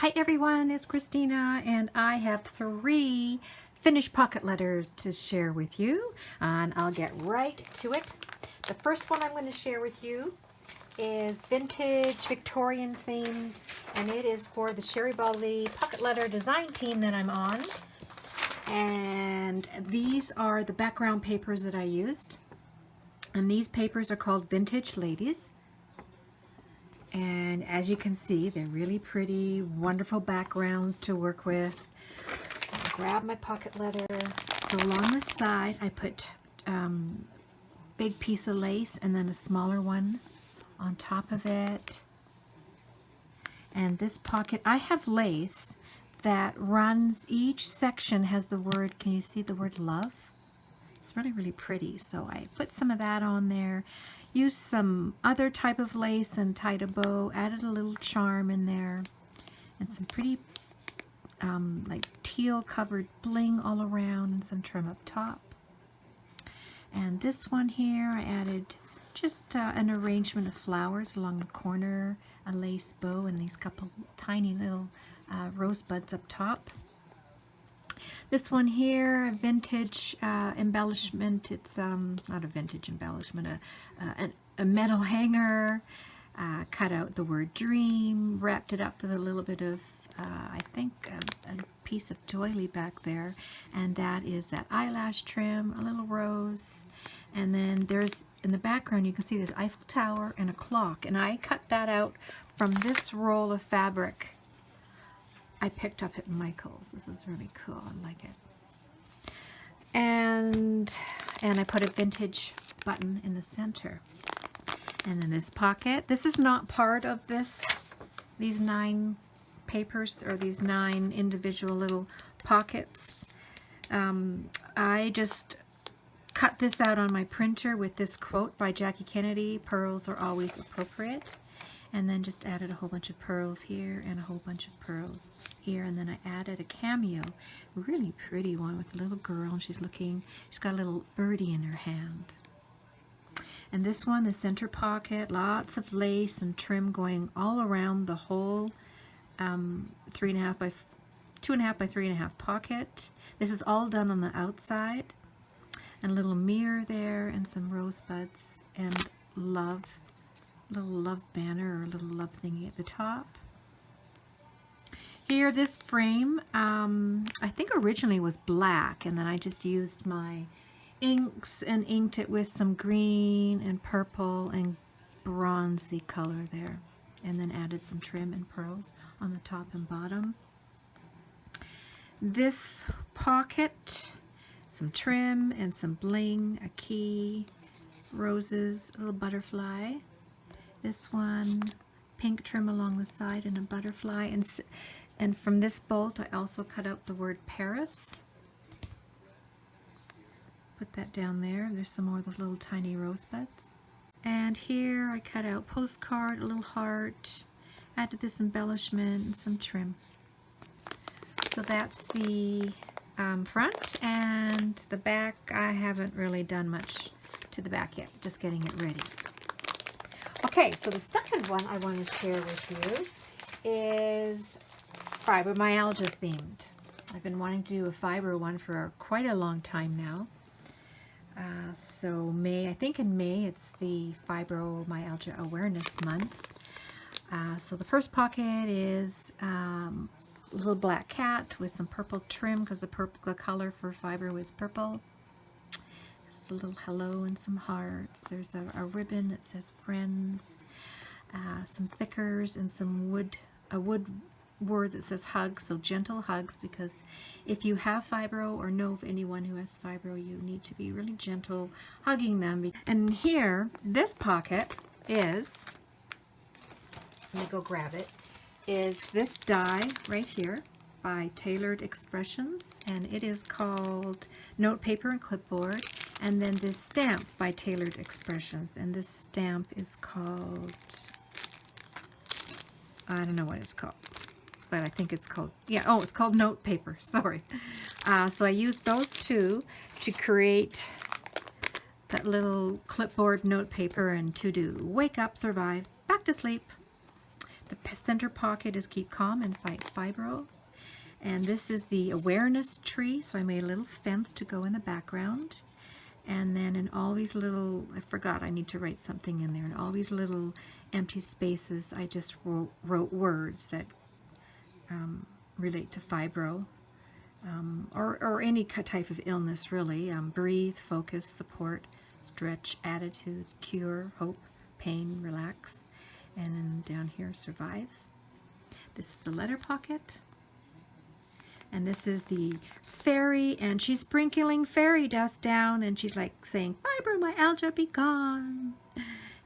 Hi everyone, it's Christina and I have 3 finished pocket letters to share with you, and I'll get right to it. The first one I'm going to share with you is vintage Victorian themed, and it is for the Sherry Bally pocket letter design team that I'm on. And these are the background papers that I used, and these papers are called Vintage Ladies. And as you can see, they're really pretty, wonderful backgrounds to work with. I'll grab my pocket letter. So along the side, I put big piece of lace and then a smaller one on top of it. And this pocket, I have lace that runs, each section has the word, can you see the word love? It's really, really pretty. So I put some of that on there. Used some other type of lace and tied a bow, added a little charm in there, and some pretty like teal covered bling all around and some trim up top. And this one here, I added just an arrangement of flowers along the corner, a lace bow, and these couple tiny little rosebuds up top. This one here, a vintage embellishment. It's not a vintage embellishment, a metal hanger. Cut out the word dream, wrapped it up with a little bit of, I think, a piece of doily back there. And that is that eyelash trim, a little rose. And then there's, in the background, you can see there's Eiffel Tower and a clock. And I cut that out from this roll of fabric I picked up at Michael's. This is really cool. I like it. And I put a vintage button in the center. And in this pocket, this is not part of these 9 papers or these 9 individual little pockets. I just cut this out on my printer with this quote by Jackie Kennedy, "Pearls are always appropriate." And then just added a whole bunch of pearls here and a whole bunch of pearls here. And then I added a cameo, really pretty one with a little girl, and she's got a little birdie in her hand. And this one, the center pocket, lots of lace and trim going all around the whole 2.5 by 3.5 pocket. This is all done on the outside. And a little mirror there and some rosebuds and love. Little love banner or a little love thingy at the top. Here, this frame, I think originally was black, and then I just used my inks and inked it with some green and purple and bronzy color there, and then added some trim and pearls on the top and bottom. This pocket, some trim and some bling, a key, roses, a little butterfly. This one, pink trim along the side and a butterfly. And from this bolt, I also cut out the word Paris. Put that down there. There's some more of those little tiny rosebuds. And here I cut out postcard, a little heart, added this embellishment and some trim. So that's the front, and the back, I haven't really done much to the back yet, just getting it ready. Okay, so the second one I want to share with you is fibromyalgia themed. I've been wanting to do a fibro one for quite a long time now. So I think in May it's the Fibromyalgia Awareness Month. So the first pocket is a little black cat with some purple trim because the color for fibro is purple. A little hello and some hearts. There's a ribbon that says friends, some thickers, and a wood word that says hug, so gentle hugs, because if you have fibro or know of anyone who has fibro, you need to be really gentle hugging them. And here, this pocket is, let me go grab it, is this die right here by Tailored Expressions, and it is called Note Paper and Clipboard. And then this stamp by Tailored Expressions, and this stamp is called, I don't know what it's called, but I think it's called, yeah, oh, it's called Note Paper, sorry. So I used those two to create that little clipboard note paper and to do wake up, survive, back to sleep. The center pocket is keep calm and fight fibro. And this is the awareness tree, so I made a little fence to go in the background. And then in all these little, I forgot I need to write something in there, in all these little empty spaces I just wrote words that relate to fibro, or any type of illness really. Breathe, focus, support, stretch, attitude, cure, hope, pain, relax. And then down here, survive. This is the letter pocket. And this is the fairy, and she's sprinkling fairy dust down, and she's like saying, "Fibromyalgia, be gone."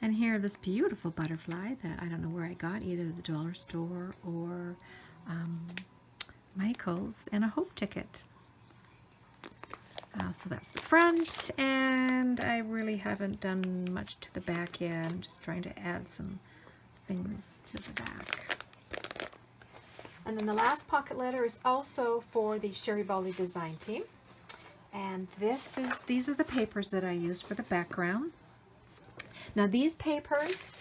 And here, this beautiful butterfly that I don't know where I got, either the dollar store or Michael's, and a hope ticket. So that's the front, and I really haven't done much to the back yet. I'm just trying to add some things to the back. And then the last pocket letter is also for the Sherry Bali design team. And these are the papers that I used for the background. Now these papers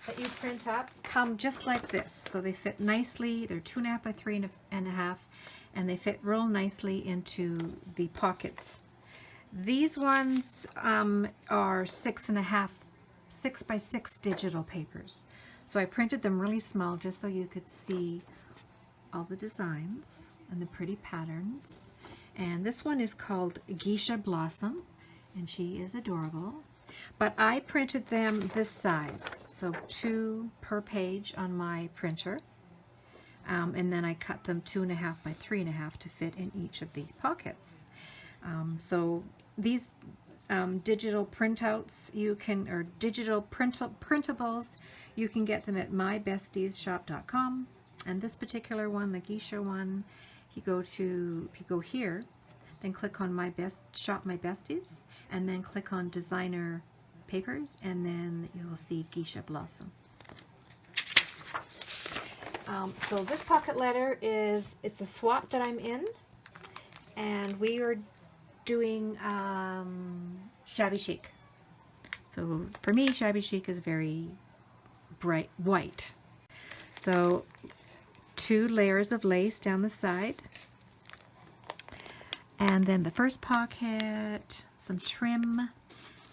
that you print up come just like this. So they fit nicely. They're 2.5 by 3.5, and they fit real nicely into the pockets. These ones are 6 by 6 digital papers. So I printed them really small just so you could see all the designs and the pretty patterns. And this one is called Geisha Blossom, and she is adorable. But I printed them this size, so 2 per page on my printer. And then I cut them 2.5 by 3.5 to fit in each of the pockets. So these digital printouts or digital printables, you can get them at mybestiesshop.com. And this particular one, the Geisha one, if you go here, then click on Shop My Besties, and then click on Designer Papers, and then you will see Geisha Blossom. So this pocket letter it's a swap that I'm in, and we are doing Shabby Chic. So for me, Shabby Chic is very bright white. So 2 layers of lace down the side, and then the first pocket, some trim,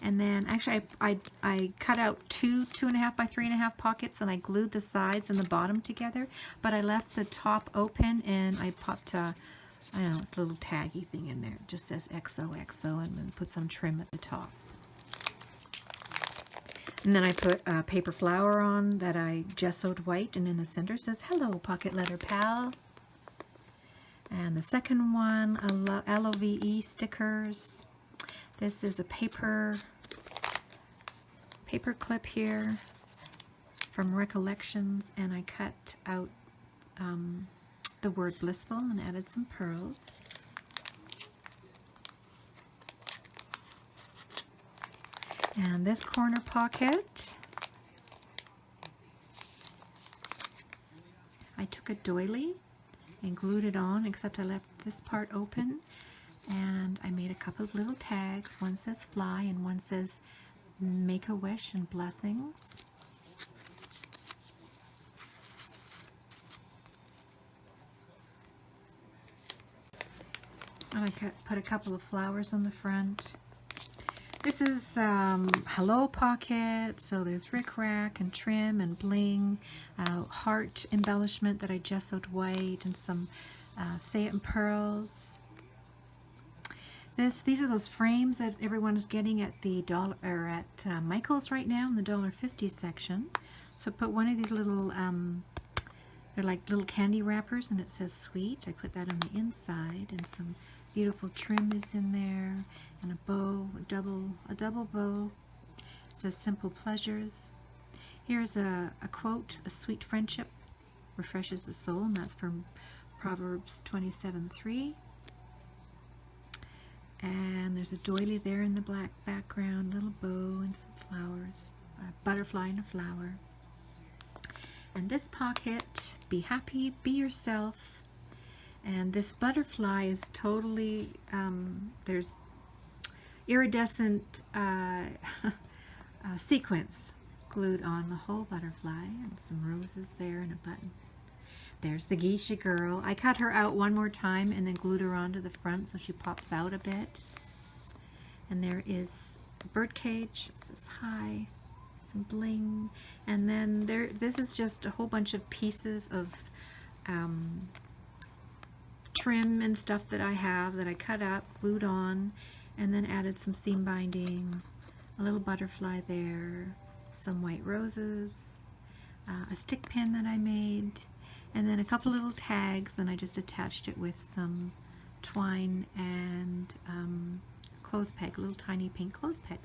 and then actually I cut out 2.5 by 3.5 pockets, and I glued the sides and the bottom together, but I left the top open, and I popped I don't know, it's a little taggy thing in there. It just says XOXO, and then put some trim at the top. And then I put a paper flower on that I gessoed white, and in the center says, "Hello, pocket letter pal." And the second one, LOVE stickers. This is a paper clip here from Recollections, and I cut out the word blissful and added some pearls. And this corner pocket, I took a doily and glued it on, except I left this part open, and I made a couple of little tags. One says fly, and one says make a wish and blessings. And I put a couple of flowers on the front. This is Hello pocket, so there's rickrack and trim and bling, heart embellishment that I gessoed white, and some say it in pearls. These are those frames that everyone is getting at the Michael's right now in the $1.50 section. So I put one of these little, they're like little candy wrappers, and it says sweet. I put that on the inside, and some beautiful trim is in there, and a bow, a double bow. It says simple pleasures. Here's a quote: "A sweet friendship refreshes the soul," and that's from Proverbs 27:3. And there's a doily there in the black background, little bow and some flowers, a butterfly and a flower. And this pocket, be happy, be yourself. And this butterfly is totally, there's iridescent sequins glued on the whole butterfly and some roses there and a button. There's the geisha girl. I cut her out one more time and then glued her onto the front so she pops out a bit. And there is a bird cage. It says hi. Some bling. And then this is just a whole bunch of pieces of trim and stuff that I have that I cut up, glued on, and then added some seam binding, a little butterfly there, some white roses, a stick pin that I made, and then a couple little tags, and I just attached it with some twine and clothes peg, a little tiny pink clothes peg.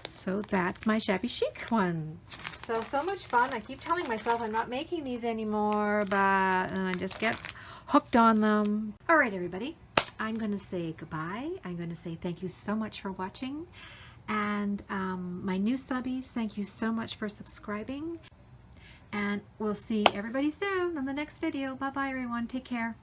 So that's my Shabby Chic one. So much fun. I keep telling myself I'm not making these anymore, and I just get hooked on them. All right, everybody. I'm going to say goodbye. I'm going to say thank you so much for watching. And my new subbies, thank you so much for subscribing. And we'll see everybody soon on the next video. Bye-bye, everyone. Take care.